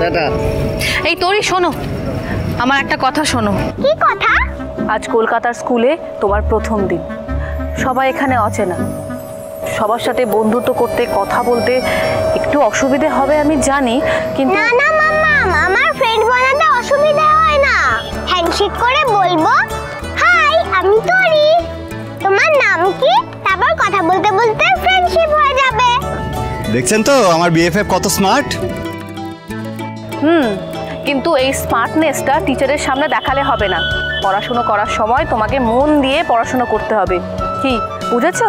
Tata. এই তোরই শোনো, আমার একটা কথা শোনো। কি কথা? আজ কলকাতার স্কুলে তোমার প্রথম দিন। সবাই এখানে অচেনা, সবার সাথে বন্ধুত্ব করতে কথা বলতে একটু অসুবিধে হবে আমি জানি, কিন্তু না না মাম্মা, আমার ফ্রেন্ড বানাতে অসুবিধা হয় না। হ্যান্ডশেক করে বলবো হাই আমি তোরি, তোমার নাম কি, তারপর কথা বলতে বলতে ফ্রেন্ডশিপ হয়ে যাবে। দেখছেন তো আমার বিএফএফ কত স্মার্ট। কিন্তু এই স্মার্টনেসটা টিচারের সামনে দেখালে হবে না। পড়াশুনো করার সময় তোমাকে মন দিয়ে পড়াশুনো করতে হবে। কি বুঝেছো?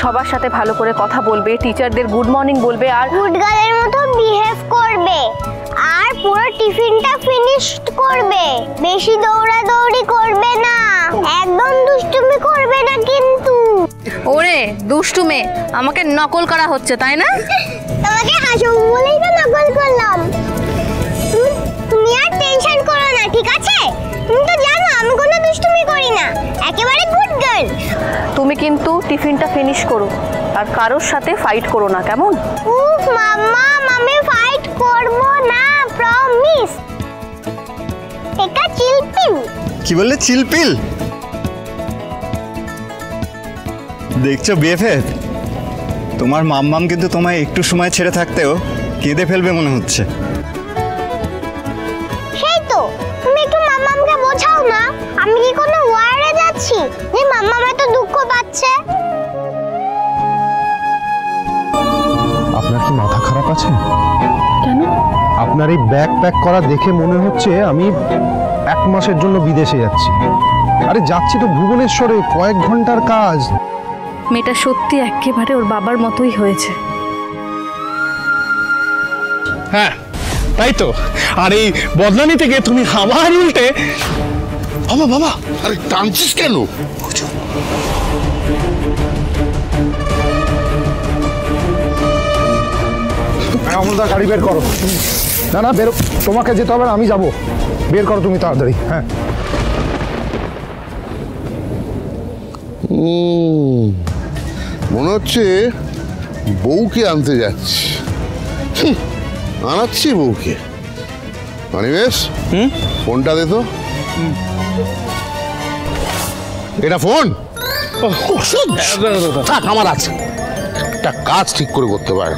সবার সাথে ভালো করে কথা বলবে, টিচারদের গুড মর্নিং বলবে, আর গুড গার্লের মতো বিহেভ করবে, আর পুরো টিফিনটা ফিনিশ করবে। বেশি দৌড়াদৌড়ি করবে না, একদম দুষ্টুমি করবে না কিন্তু। ওরে দুষ্টু মেয়ে, আমাকে নকল করা হচ্ছে তাই না? তোমাকে হাসাবো বলেই তো নকল করলাম। তুমি আর টেনশন করো না, ঠিক আছে? তুমি তো জানো আমি কোনো দুষ্টুমি করি না, একেবারে গুড গার্ল। তুমি কিন্তু টিফিনটা ফিনিশ করো, আর কারোর সাথে ফাইট করো না, কেমন? উফ মাম্মা, আমি ফাইট করব না, প্রমিস। এটা চিলপিল। কি বললে? চিলপিল? দেখছো বিএফএফ, তোমার মাম্মাম কিন্তু তোমায় একটু সময় ছেড়ে থাকতেও কেঁদে ফেলবে মনে হচ্ছে। সেই তো, তুমি একটু মাম্মামকে বোঝাও না। আমি কি কোনো ওয়ারে যাচ্ছি যে মাম্মাম এত দুঃখ পাচ্ছে? আপনার কি মাথা খারাপ আছে? কেন? আপনার এই ব্যাগ প্যাক করা দেখে মনে হচ্ছে আমি 1 মাসের জন্য বিদেশে যাচ্ছি। আরে যাচ্ছি তো ভুবনেশ্বরে, কয়েক ঘন্টার কাজ। মেয়েটা সত্যি একেবারে ওর বাবার মতোই হয়েছে। হ্যাঁ তাই তো। আর এই বদলানি থেকে তুমি আমার উল্টে। বাবা বাবা, আরে টানছিস কেন? আমলদা গাড়ি বের করো। না না বেরো, তোমাকে যেতে হবে না, আমি যাব। বের করো তুমি তাড়াতাড়ি। হ্যাঁ মনে হচ্ছে বউকে আনতে যাচ্ছি। আনাচ্ছি বউকে। অনিমেষ, ফোনটা দে তো। এটা ফোন? থাক, আমার আছে। একটা কাজ ঠিক করে করতে পারে।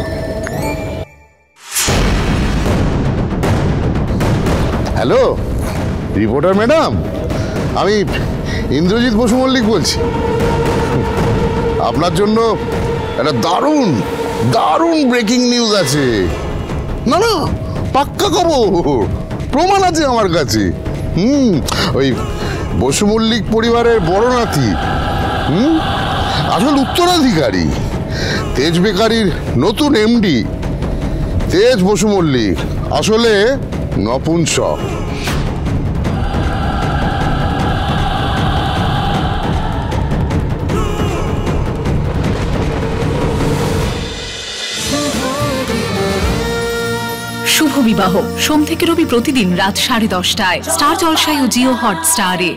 হ্যালো রিপোর্টার ম্যাডাম, আমি ইন্দ্রজিৎ বসু মল্লিক বলছি। আপনার জন্য একটা দারুণ দারুণ ব্রেকিং নিউজ আছে। না না, পাক্কা খবর, প্রমাণ আছে আমার কাছে। ওই বসু মল্লিক পরিবারের বড় নাতি, আসল উত্তরাধিকারী, তেজ বেকারির নতুন এমডি তেজ বসু মল্লিক আসলে নপুংসক। শুভ বিবাহ সোম থেকে রবি প্রতিদিন রাত 10:30টায় স্টার জলসায় ও জিও হটস্টারে।